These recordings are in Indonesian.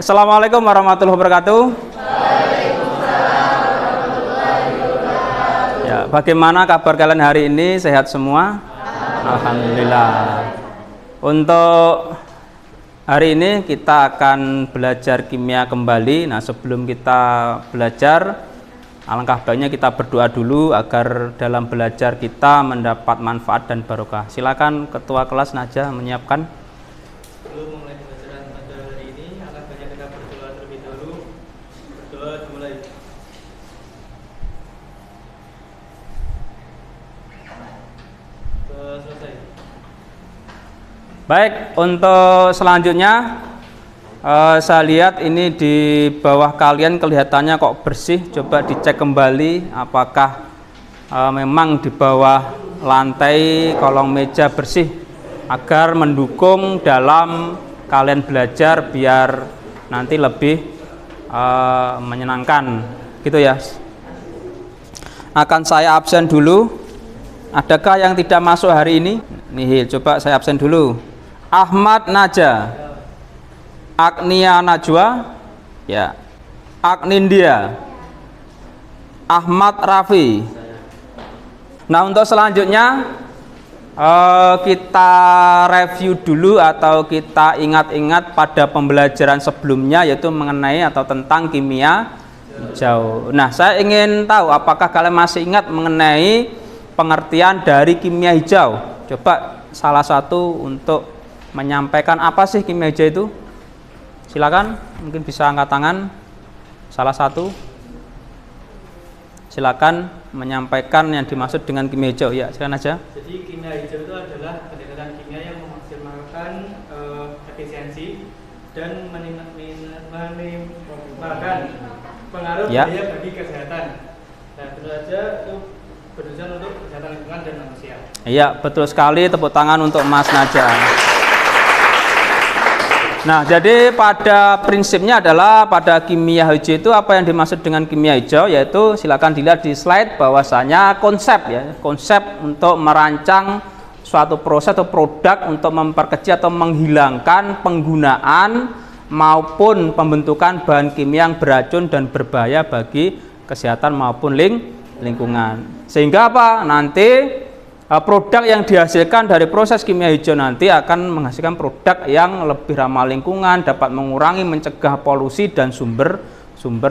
Assalamualaikum warahmatullahi wabarakatuh. Ya, bagaimana kabar kalian hari ini? Sehat semua? Alhamdulillah. Untuk hari ini kita akan belajar kimia kembali. Nah, sebelum kita belajar, alangkah baiknya kita berdoa dulu agar dalam belajar kita mendapat manfaat dan barokah. Silakan Ketua Kelas Najah menyiapkan. Sebelum memulai pembelajaran pada hari ini, alangkah baiknya kita berdoa terlebih dahulu. Berdoa dimulai. Selesai. Baik, untuk selanjutnya saya lihat ini di bawah kalian kelihatannya kok bersih. Coba dicek kembali apakah memang di bawah lantai kolong meja bersih, agar mendukung dalam kalian belajar biar nanti lebih menyenangkan gitu ya. Akan saya absen dulu. Adakah yang tidak masuk hari ini? Nih, coba saya absen dulu. Ahmad Najah, Agnia Najwa, ya. Agnindia, Ahmad Rafi. Nah, untuk selanjutnya kita review dulu atau kita ingat-ingat pada pembelajaran sebelumnya, yaitu mengenai atau tentang kimia hijau. Nah, saya ingin tahu apakah kalian masih ingat mengenai pengertian dari kimia hijau. Coba salah satu untuk menyampaikan apa sih kimia hijau itu. Silakan, mungkin bisa angkat tangan salah satu. Silakan menyampaikan yang dimaksud dengan kimia hijau. Ya, silakan aja. Jadi kimia hijau itu adalah pendekatan kimia yang memaksimalkan efisiensi dan menimbulkan pengaruh bahaya bagi kesehatan. Nah, tentu saja itu bertujuan untuk kesehatan lingkungan dan manusia. Iya, betul sekali. Tepuk tangan untuk Mas Najah. Nah, jadi pada prinsipnya adalah pada kimia hijau itu apa yang dimaksud dengan kimia hijau, yaitu silakan dilihat di slide bahwasanya konsep untuk merancang suatu proses atau produk untuk memperkecil atau menghilangkan penggunaan maupun pembentukan bahan kimia yang beracun dan berbahaya bagi kesehatan maupun lingkungan. Sehingga apa? Nanti produk yang dihasilkan dari proses kimia hijau nanti akan menghasilkan produk yang lebih ramah lingkungan, dapat mengurangi, mencegah polusi dan sumber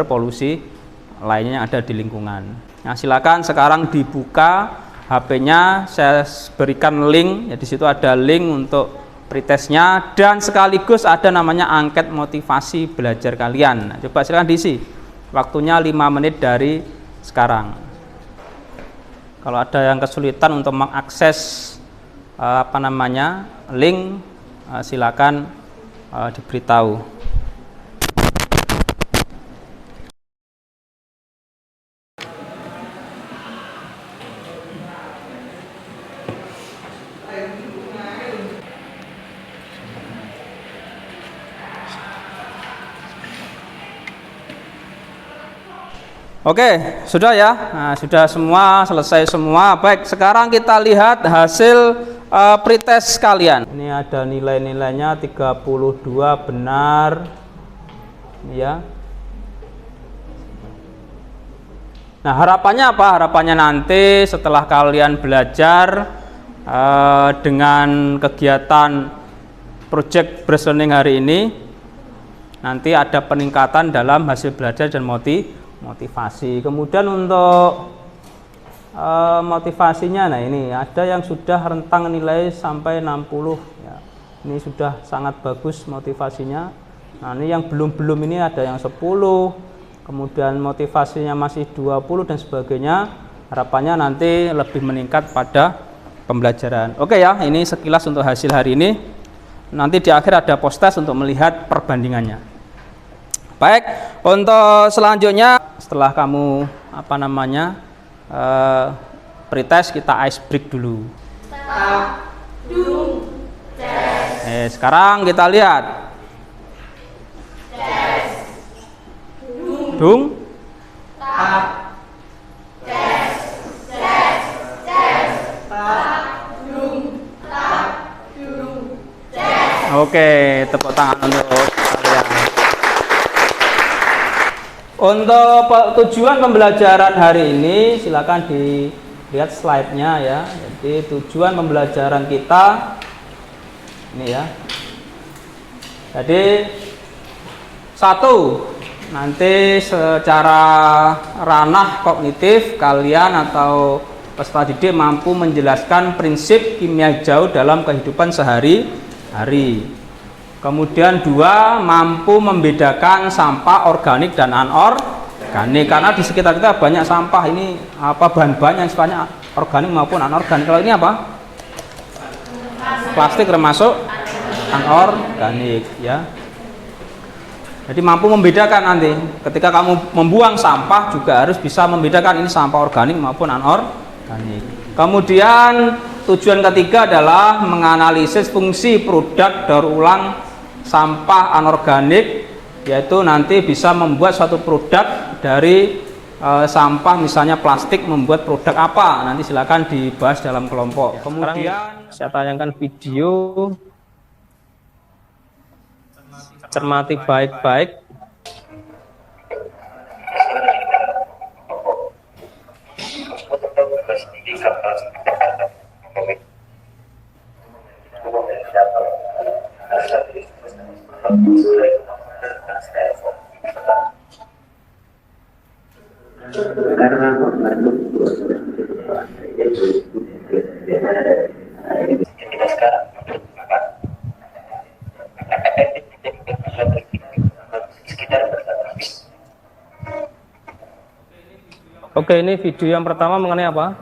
polusi lainnya yang ada di lingkungan. Nah, silakan sekarang dibuka HP-nya, saya berikan link. Ya, di situ ada link untuk pretestnya dan sekaligus ada namanya angket motivasi belajar kalian. Nah, coba silakan diisi. Waktunya 5 menit dari sekarang. Kalau ada yang kesulitan untuk mengakses link, silakan diberitahu. Oke, sudah ya. Nah, sudah semua, selesai semua. Baik, sekarang kita lihat hasil pretest kalian. Ini ada nilai-nilainya 32 benar. Ya. Nah, harapannya apa? Harapannya nanti setelah kalian belajar dengan kegiatan project Brass Learning hari ini, nanti ada peningkatan dalam hasil belajar dan motivasi. Kemudian untuk motivasinya, nah ini ada yang sudah rentang nilai sampai 60 ya. Ini sudah sangat bagus motivasinya. Nah, ini yang belum ini ada yang 10, kemudian motivasinya masih 20 dan sebagainya. Harapannya nanti lebih meningkat pada pembelajaran. Oke ya, ini sekilas untuk hasil hari ini. Nanti di akhir ada post-test untuk melihat perbandingannya. Baik, untuk selanjutnya setelah kamu pretest, kita ice break dulu. Sekarang kita lihat. Dung. Oke, tepuk tangan untuk kalian. Untuk tujuan pembelajaran hari ini silakan dilihat slide-nya ya. Jadi tujuan pembelajaran kita ini ya. Jadi satu, nanti secara ranah kognitif kalian atau peserta didik mampu menjelaskan prinsip kimia hijau dalam kehidupan sehari-hari. Kemudian dua, mampu membedakan sampah organik dan anorganik, karena di sekitar kita banyak sampah ini apa bahan-bahan yang sifatnya organik maupun anorganik. Kalau ini apa? Plastik termasuk anorganik ya. Jadi mampu membedakan nanti ketika kamu membuang sampah juga harus bisa membedakan ini sampah organik maupun anorganik. Kemudian tujuan ketiga adalah menganalisis fungsi produk daur ulang sampah anorganik, yaitu nanti bisa membuat suatu produk dari sampah, misalnya plastik, membuat produk apa, nanti silakan dibahas dalam kelompok. Kemudian saya tayangkan video, cermati baik-baik. Oke, ini video yang pertama mengenai apa?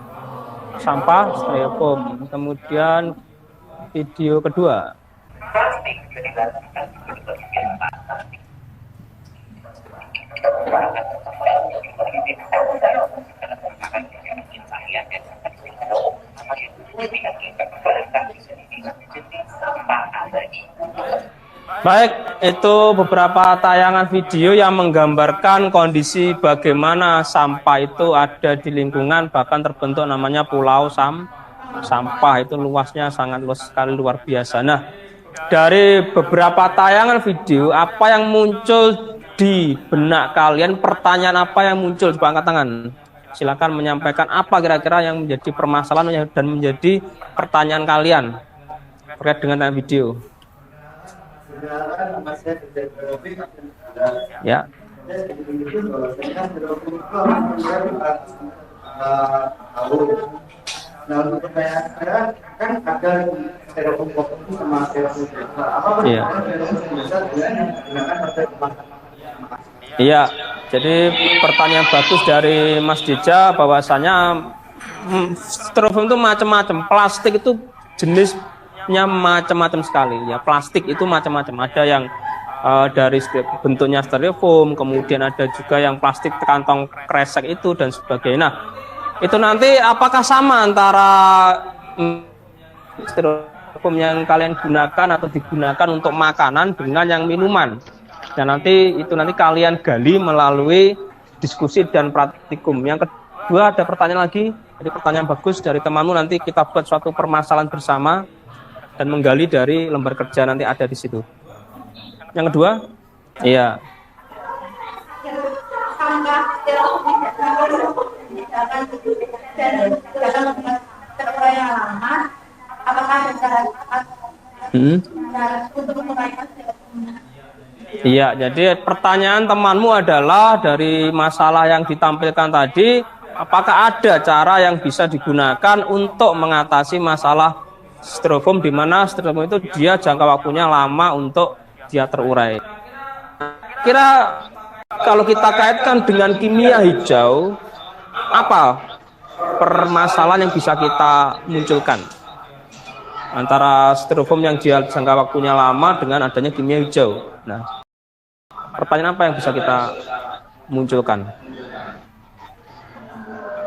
Sampah styrofoam. Kemudian video kedua. Baik, itu beberapa tayangan video yang menggambarkan kondisi bagaimana sampah itu ada di lingkungan, bahkan terbentuk namanya pulau sampah. Itu luasnya sangat luas sekali, luar biasa. Nah, dari beberapa tayangan video, apa yang muncul di benak kalian, pertanyaan apa yang muncul? Coba angkat tangan. Silakan menyampaikan apa kira-kira yang menjadi permasalahan dan menjadi pertanyaan kalian terkait dengan video. Ya. Iya. Jadi pertanyaan bagus dari Mas Deja, bahwasanya styrofoam itu macam-macam, plastik itu jenisnya macam-macam sekali ya. Plastik itu macam-macam, ada yang dari bentuknya styrofoam, kemudian ada juga yang plastik kantong kresek itu dan sebagainya. Nah, itu nanti apakah sama antara styrofoam yang kalian gunakan atau digunakan untuk makanan dengan yang minuman? Dan nanti kalian gali melalui diskusi dan praktikum. Yang kedua, ada pertanyaan lagi. Jadi pertanyaan bagus dari temanmu, nanti kita buat suatu permasalahan bersama dan menggali dari lembar kerja, nanti ada di situ. Yang kedua, iya. Iya, jadi pertanyaan temanmu adalah dari masalah yang ditampilkan tadi, apakah ada cara yang bisa digunakan untuk mengatasi masalah styrofoam, di mana styrofoam itu dia jangka waktunya lama untuk dia terurai. Kira kalau kita kaitkan dengan kimia hijau, apa permasalahan yang bisa kita munculkan antara styrofoam yang dia jangka waktunya lama dengan adanya kimia hijau? Nah, pertanyaan apa yang bisa kita munculkan?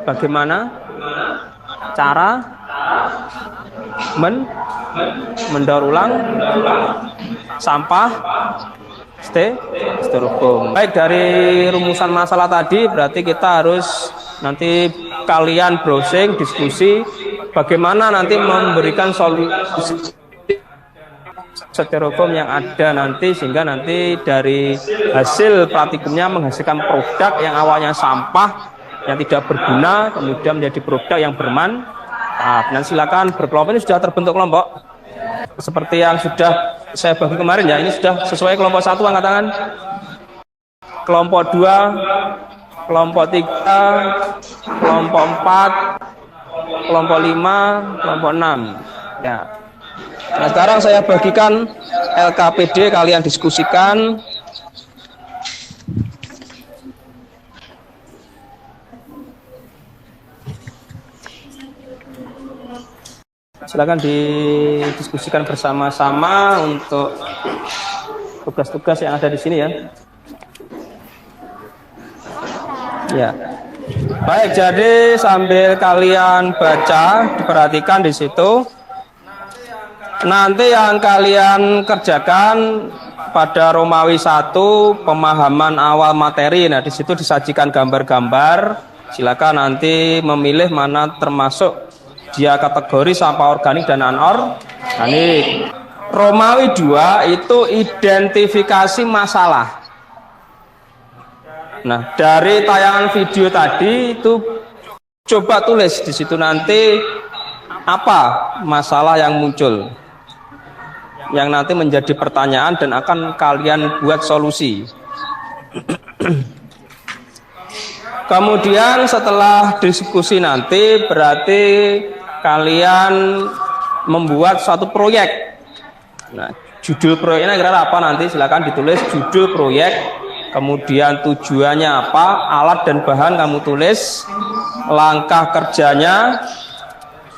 Bagaimana cara mendaur ulang sampah styrofoam? Baik, dari rumusan masalah tadi berarti kita harus nanti kalian browsing, diskusi bagaimana nanti memberikan solusi styrofoam yang ada nanti, sehingga nanti dari hasil praktikumnya menghasilkan produk yang awalnya sampah yang tidak berguna kemudian menjadi produk yang bermanfaat. Dan silakan berkelompok. Ini sudah terbentuk kelompok seperti yang sudah saya bagi kemarin ya. Ini sudah sesuai kelompok 1 angkat tangan, kelompok 2, kelompok 3, kelompok 4, kelompok 5, kelompok 6 ya. Nah, sekarang saya bagikan LKPD, kalian diskusikan. Silakan didiskusikan bersama-sama untuk tugas-tugas yang ada di sini ya. Ya. Baik, jadi sambil kalian baca, diperhatikan di situ. Nanti yang kalian kerjakan pada Romawi 1 pemahaman awal materi. Nah, di situ disajikan gambar-gambar. Silakan nanti memilih mana termasuk dia kategori sampah organik dan anorganik. Romawi 2 itu identifikasi masalah. Nah, dari tayangan video tadi itu coba tulis di situ nanti apa masalah yang muncul, yang nanti menjadi pertanyaan dan akan kalian buat solusi. Kemudian setelah diskusi nanti berarti kalian membuat suatu proyek. Nah, judul proyeknya kira-kira apa nanti silakan ditulis judul proyek, kemudian tujuannya apa, alat dan bahan kamu tulis, langkah kerjanya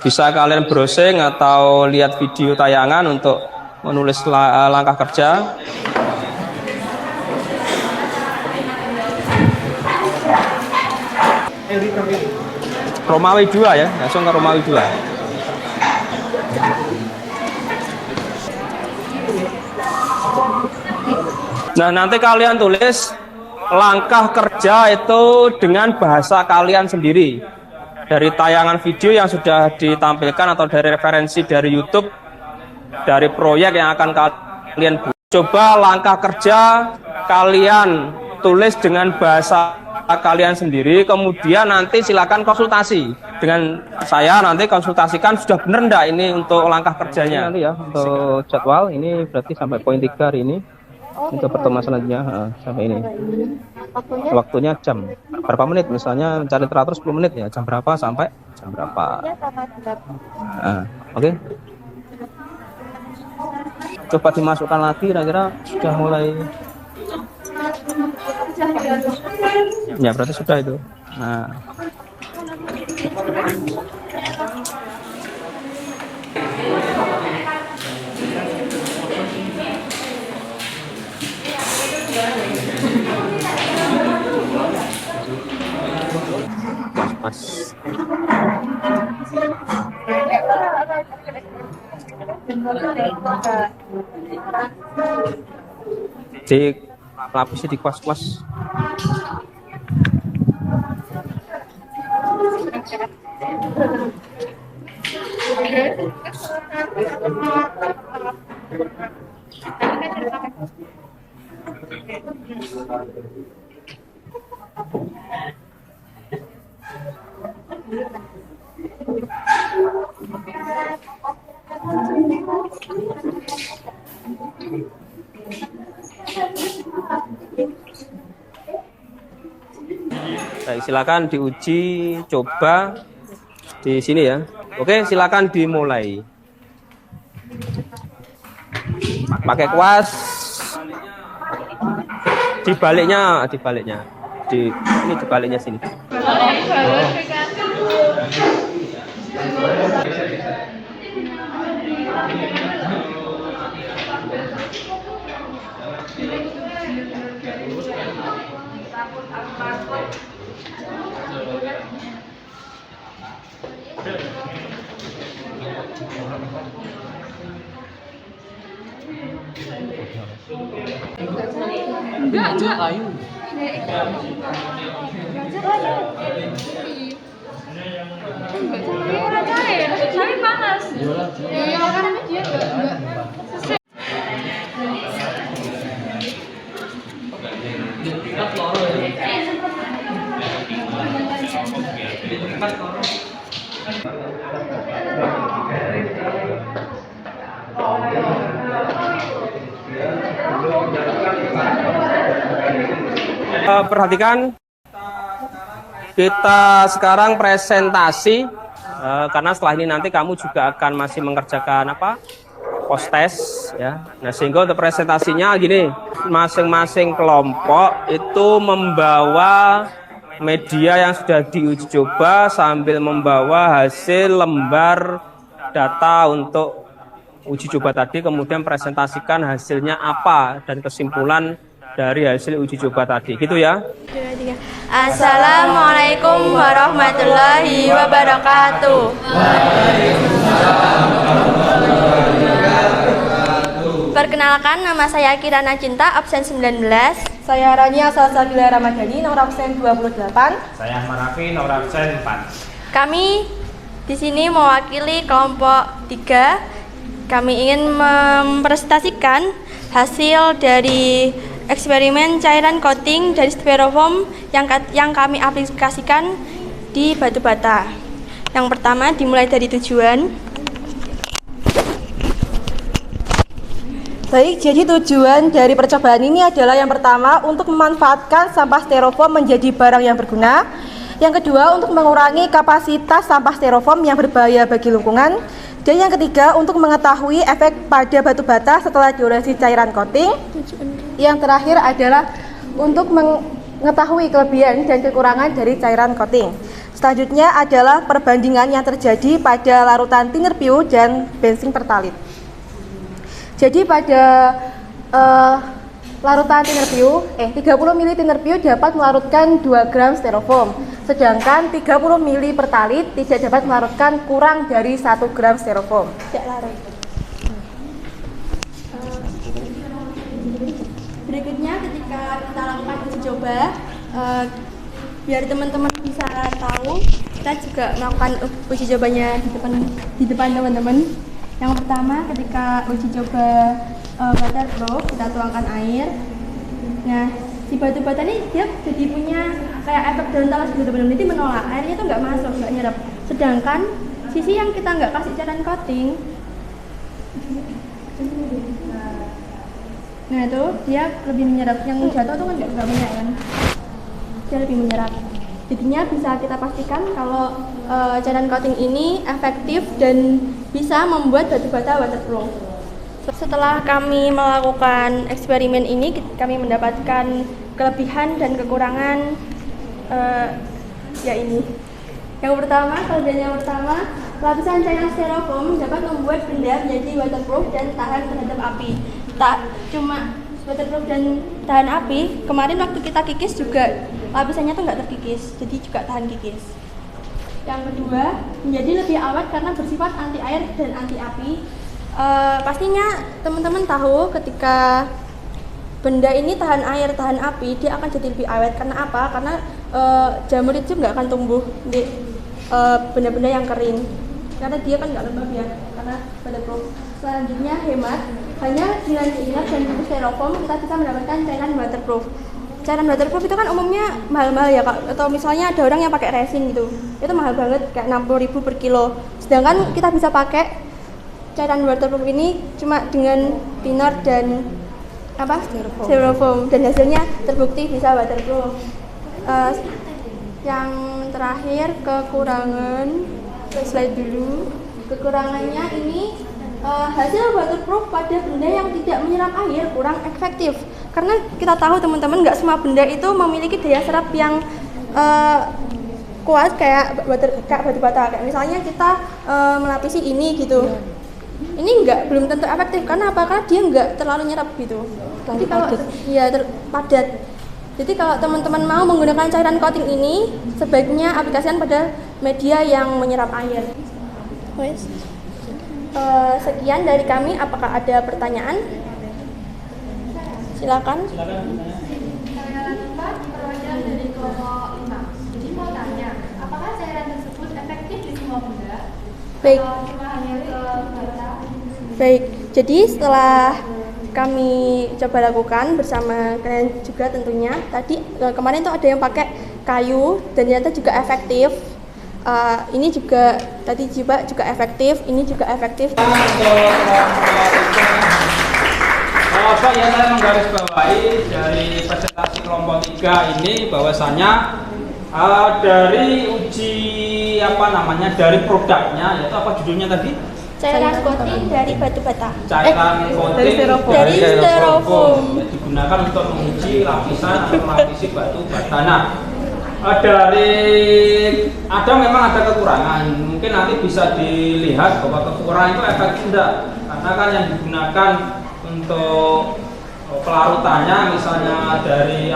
bisa kalian browsing atau lihat video tayangan untuk menulis langkah kerja. Romawi 2 ya, langsung ke Romawi 2. Nah, nanti kalian tulis langkah kerja itu dengan bahasa kalian sendiri. Dari tayangan video yang sudah ditampilkan atau dari referensi dari YouTube, dari proyek yang akan kalian buat. Coba langkah kerja kalian tulis dengan bahasa kalian sendiri, kemudian nanti silakan konsultasi dengan saya, nanti konsultasikan sudah benar enggak ini untuk langkah kerjanya. Nanti ya untuk jadwal ini berarti sampai poin 3 hari ini. Untuk pertemuan selanjutnya sampai ini. Waktunya jam berapa menit? Misalnya mencari teratur 10 menit ya. Jam berapa sampai jam berapa? Oke. Coba dimasukkan lagi, kira-kira sudah mulai. Ya berarti sudah itu. Nah. Mas. Di lapisi di kuas-kuas. Baik, silakan diuji coba di sini ya. Oke, silakan dimulai. Pakai kuas. Dibaliknya. Ini dibaliknya sini. Enggak, kayu. Tapi panas. Iya, karena dia enggak. Perhatikan, kita sekarang presentasi karena setelah ini nanti kamu juga akan masih mengerjakan apa? Post test ya. Nah, sehingga untuk presentasinya gini, masing-masing kelompok itu membawa media yang sudah diuji coba sambil membawa hasil lembar data untuk uji coba tadi, kemudian presentasikan hasilnya apa dan kesimpulan dari hasil uji coba tadi, gitu ya. Assalamualaikum warahmatullahi wabarakatuh. Perkenalkan, nama saya Kirana Cinta, absen 19. Saya Rania Salsabila Ramadhani, nomor absen 28. Saya Marafi, nomor absen 4. Kami di sini mewakili kelompok 3. Kami ingin mempresentasikan hasil dari eksperimen cairan coating dari styrofoam yang kami aplikasikan di batu bata. Yang pertama dimulai dari tujuan. Baik, jadi tujuan dari percobaan ini adalah yang pertama untuk memanfaatkan sampah styrofoam menjadi barang yang berguna. Yang kedua untuk mengurangi kapasitas sampah styrofoam yang berbahaya bagi lingkungan. Dan yang ketiga untuk mengetahui efek pada batu bata setelah diolesi cairan coating. Yang terakhir adalah untuk mengetahui kelebihan dan kekurangan dari cairan coating. Selanjutnya adalah perbandingan yang terjadi pada larutan thinner PU dan bensin pertalit. Jadi pada larutan thinner PU, 30 ml thinner PU dapat melarutkan 2 gram styrofoam, sedangkan 30 ml pertalit tidak dapat melarutkan kurang dari 1 gram styrofoam. Tidak larut. Berikutnya ketika kita lakukan uji coba, biar teman-teman bisa tahu, kita juga melakukan uji cobanya di depan teman-teman. Yang pertama ketika uji coba waterproof, kita tuangkan air. Nah, si batu bata ini dia jadi punya kayak efek daun talas gitu, benar-benar ini menolak, airnya tuh nggak masuk, nggak nyerap. Sedangkan sisi yang kita nggak kasih cairan coating, nah itu dia lebih menyerap. Yang jatuh tuh kan nggak banyak kan, dia lebih menyerap. Jadinya bisa kita pastikan kalau cairan coating ini efektif dan bisa membuat batu bata waterproof. Setelah kami melakukan eksperimen ini, kami mendapatkan kelebihan dan kekurangan ya ini. Yang pertama, kelebihan yang pertama, lapisan cairan styrofoam dapat membuat benda menjadi waterproof dan tahan terhadap api. Tak cuma waterproof dan tahan api, kemarin waktu kita kikis juga lapisannya tuh nggak terkikis, jadi juga tahan kikis. Yang kedua, menjadi lebih awet karena bersifat anti air dan anti api. Pastinya teman-teman tahu ketika benda ini tahan air, tahan api, dia akan jadi lebih awet. Karena apa? Karena jamur itu nggak akan tumbuh di benda-benda yang kering, karena dia kan nggak lembab ya, karena waterproof. Selanjutnya hemat, hanya dengan diingat dan buku styrofoam kita bisa mendapatkan cairan waterproof. Cairan waterproof itu kan umumnya mahal-mahal ya Kak, atau misalnya ada orang yang pakai resin gitu, itu mahal banget, kayak 60.000 per kilo. Sedangkan kita bisa pakai cairan waterproof ini cuma dengan thinner dan styrofoam, dan hasilnya terbukti bisa waterproof. Yang terakhir kekurangan, slide dulu. Kekurangannya ini hasil waterproof pada benda yang tidak menyerap air kurang efektif, karena kita tahu teman-teman nggak semua benda itu memiliki daya serap yang kuat kayak batu bata. Kayak misalnya kita melapisi ini gitu, ini belum tentu efektif. Karena apa? Karena dia nggak terlalu nyerap gitu. Jadi kalau padat. Jadi kalau teman-teman mau menggunakan cairan coating ini, sebaiknya aplikasikan pada media yang menyerap air. Sekian dari kami. Apakah ada pertanyaan? Silakan. Dari kelompok 5. Jadi mau tanya, apakah cairan tersebut efektif di semua benda? Baik. Cuma hanya ke bata? Baik. Jadi setelah kami coba lakukan bersama kalian juga tentunya. Tadi kemarin tuh ada yang pakai kayu dan ternyata juga efektif. Ini juga tadi juga efektif, ini juga efektif. Pak ya, saya menggarisbawahi dari presentasi kelompok 3 ini bahwasanya dari uji dari produknya, yaitu apa judulnya tadi? Cairan coating dari batu bata. Cairan coating Dari styrofoam. Digunakan untuk menguji lapisan atau melapisi batu bata. Nah, memang ada kekurangan. Mungkin nanti bisa dilihat bahwa kekurangan itu efektif enggak, karena kan yang digunakan untuk pelarutannya misalnya dari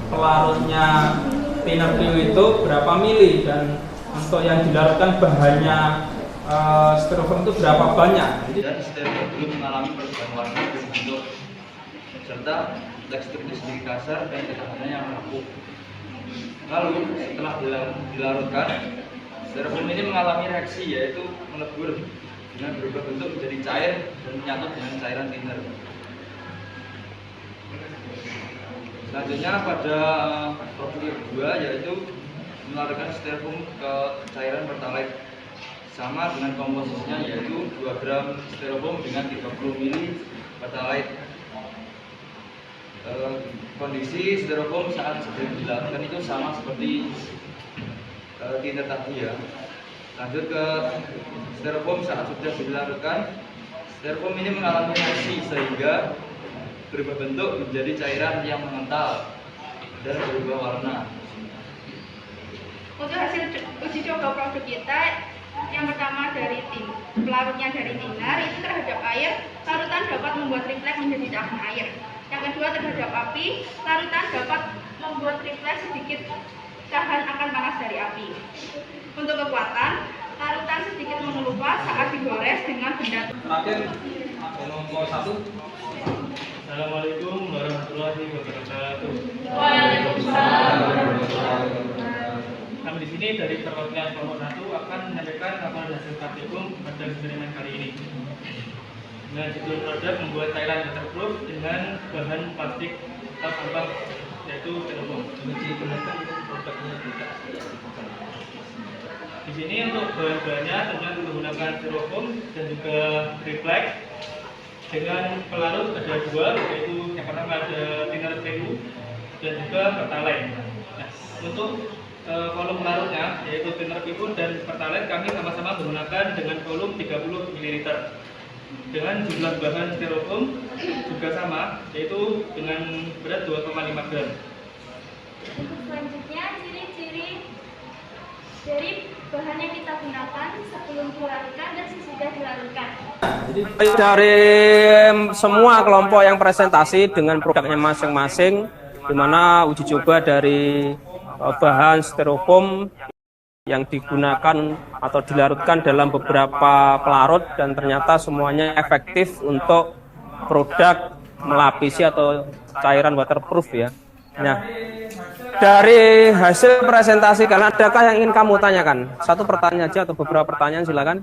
pelarutnya thinner PU itu berapa mili, dan untuk yang dilarutkan bahannya styrofoam itu berapa banyak. Dan styrofoam belum mengalami perubahan warna dan bentuk serta teksturnya sedikit kasar dan ketahanannya yang rapuh. Lalu setelah dilarutkan, styrofoam ini mengalami reaksi, yaitu melebur dengan berubah bentuk menjadi cair dan menyatu dengan cairan thinner. Selanjutnya pada produk yang kedua, yaitu melarutkan styrofoam ke cairan pertalite, sama dengan komposisinya, yaitu 2 gram styrofoam dengan 30 ml pertalite. Kondisi styrofoam saat sedang dilarutkan itu sama seperti thinner tadi ya. Lanjut ke styrofoam saat sudah dilarutkan, styrofoam ini mengalami reaksi sehingga berubah bentuk menjadi cairan yang mengental dan berubah warna. Untuk hasil uji coba produk kita, yang pertama dari pelarutnya dari thinner itu terhadap air, larutan dapat membuat refleks menjadi dahan air. Yang kedua terhadap api, larutan dapat membuat refleks sedikit tahan akan panas dari api. Untuk kekuatan, larutan sedikit mengelupas saat digores dengan benda. Terakhir, kelompok 1. Assalamualaikum warahmatullahi wabarakatuh. Kami di sini dari perwakilan kelompok 1 akan menyampaikan laporan hasil praktikum pada eksperimen kali ini. Dengan judul produk membuat cairan waterproof dengan bahan plastik sampah, yaitu styrofoam. Di sini untuk bahan-bahannya tentunya menggunakan styrofoam dan juga refleks. Dengan pelarut ada 2, yaitu yang pertama ada thinner PU dan juga pertalite. Nah, untuk volume pelarutnya, yaitu thinner PU dan pertalite, kami sama-sama menggunakan dengan volume 30 ml. Dengan jumlah bahan styrofoam juga sama, yaitu dengan berat 2,5 gram. Selanjutnya, ciri-ciri dari bahan yang kita gunakan sebelum dilarutkan dan sesudah dilarutkan. Dari semua kelompok yang presentasi dengan produknya masing-masing, di mana uji coba dari bahan styrofoam yang digunakan atau dilarutkan dalam beberapa pelarut, dan ternyata semuanya efektif untuk produk melapisi atau cairan waterproof ya. Nah, dari hasil presentasi kalian, adakah yang ingin kamu tanyakan? Satu pertanyaan aja atau beberapa pertanyaan, silakan.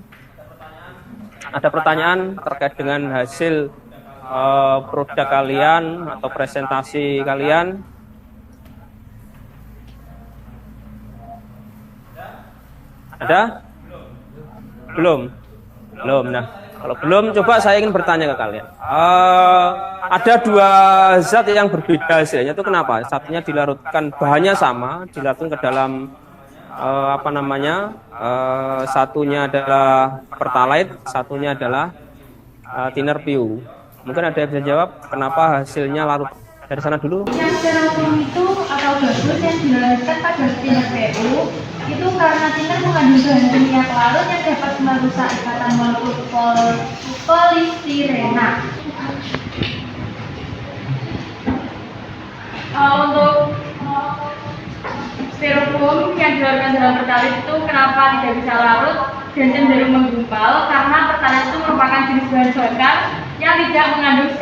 Ada pertanyaan terkait dengan hasil produk kalian atau presentasi kalian? Ada? Belum? Belum. Nah, kalau belum, coba saya ingin bertanya ke kalian. Ada 2 zat yang berbeda hasilnya, itu kenapa? Satunya dilarutkan, bahannya sama, dilarutkan ke dalam satunya adalah pertalite, satunya adalah thinner PU. Mungkin ada yang bisa jawab kenapa hasilnya larut? Dari sana dulu. Yang styrofoam itu atau gabus yang dilarutkan pada thinner PU itu karena thinner mengandung bahan kimia pelarut yang dapat merusak ikatan molekul polistirena. Untuk styrofoam yang dilarutkan dalam pertalite itu kenapa tidak bisa larut dan cenderung menggumpal? Karena pertalite itu merupakan jenis bahan bakar yang tidak mengandung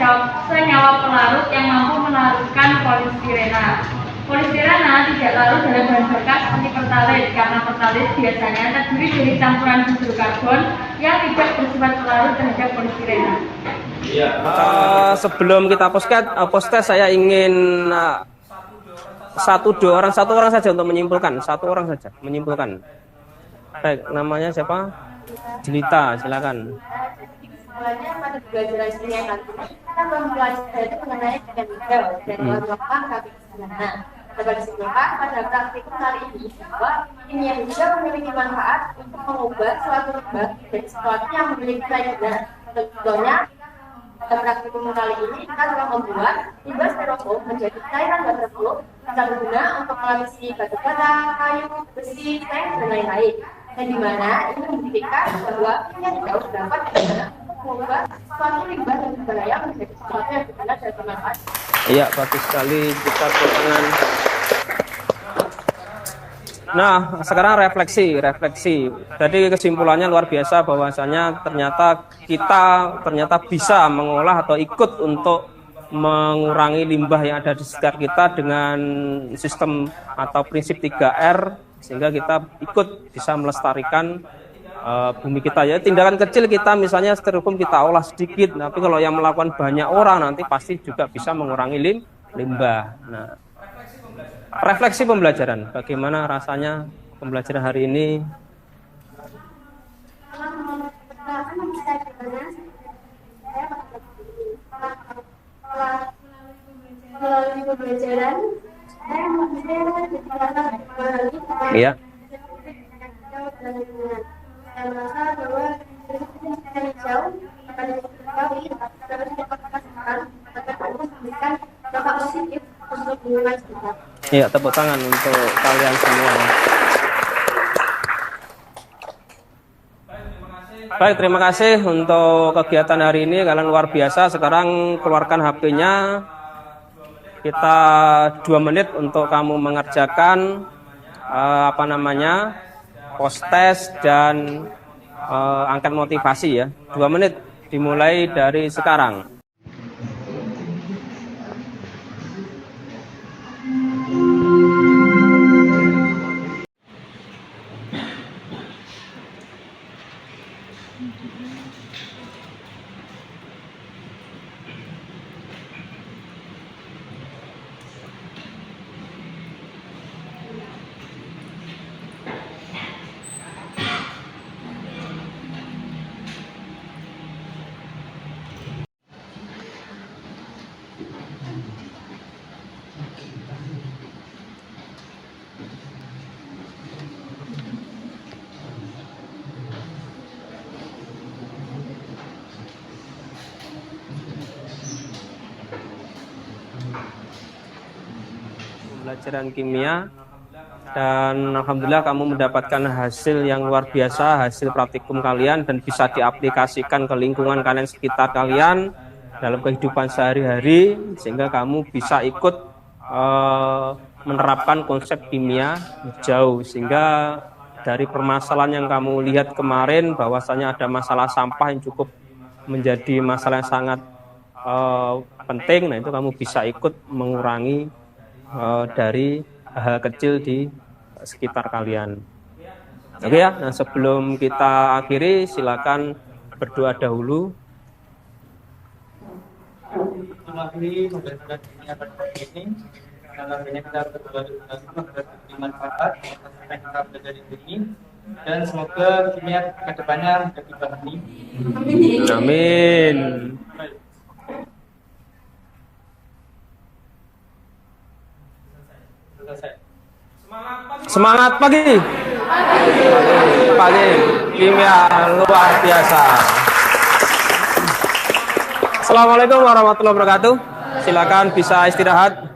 senyawa pelarut yang mampu melarutkan polistirena. Polistirena tidak larut dalam bahan bakar seperti pertalite, karena pertalite biasanya terdiri dari campuran hidrokarbon yang tidak bersifat pelarut terhadap polistirena. Sebelum kita post-test, saya ingin satu orang saja untuk menyimpulkan, satu orang saja menyimpulkan. Baik, namanya siapa? Jelita, silakan. Kesimpulannya pada pembelajaran kimia nanti kita mempelajari mengenai kimia dan melakukan praktik sederhana. Dapat disimpulkan pada praktik kali ini bahwa kimia hijau memiliki manfaat untuk mengubah suatu limbah menjadi sesuatu yang memiliki nilai guna. Contohnya, pada praktikum kali ini kita telah membuat limbah styrofoam menjadi cairan waterproof bisa berguna untuk melapisi batu bata, kayu, besi, tank, dan lain-lain. Dan di mana ini membuktikan bahwa kimia hijau dapat digunakan untuk mengubah suatu limbah dan berbahaya menjadi sesuatu yang berguna dan bermanfaat. Iya, bagus sekali, kita tepuk tangan. Nah, sekarang refleksi. Jadi kesimpulannya luar biasa bahwasanya ternyata kita bisa mengolah atau ikut untuk mengurangi limbah yang ada di sekitar kita dengan sistem atau prinsip 3R, sehingga kita ikut bisa melestarikan bumi kita. Ya, tindakan kecil kita misalnya styrofoam kita olah sedikit, tapi kalau yang melakukan banyak orang nanti pasti juga bisa mengurangi limbah. Nah, refleksi pembelajaran, bagaimana rasanya pembelajaran hari ini? Melalui pembelajaran, saya Iya. saya merasa bahwa pendidikan hijau akan diketahui dapat diaplikasikan agar memberikan dampak positif untuk lingkungan sekitar. Iya, tepuk tangan untuk kalian semua. Baik, terima kasih untuk kegiatan hari ini. Kalian luar biasa. Sekarang keluarkan HP-nya. Kita 2 menit untuk kamu mengerjakan post test dan angket motivasi ya. 2 menit dimulai dari sekarang. Pelajaran kimia, dan alhamdulillah kamu mendapatkan hasil yang luar biasa, hasil praktikum kalian, dan bisa diaplikasikan ke lingkungan kalian sekitar kalian dalam kehidupan sehari-hari, sehingga kamu bisa ikut menerapkan konsep kimia hijau. Sehingga dari permasalahan yang kamu lihat kemarin bahwasanya ada masalah sampah yang cukup menjadi masalah yang sangat penting, nah itu kamu bisa ikut mengurangi dari hal kecil di sekitar kalian. Oke ya, nah sebelum kita akhiri silakan berdoa dahulu. Mengakhiri pembelajaran kimia pada hari ini, karena kita berdoa bermanfaat yang kita belajar ini, dan semoga kimia kedepannya menjadi bahan. Amin. Semangat pagi. Pagi. Kimia luar biasa. Assalamualaikum warahmatullahi wabarakatuh. Silakan bisa istirahat.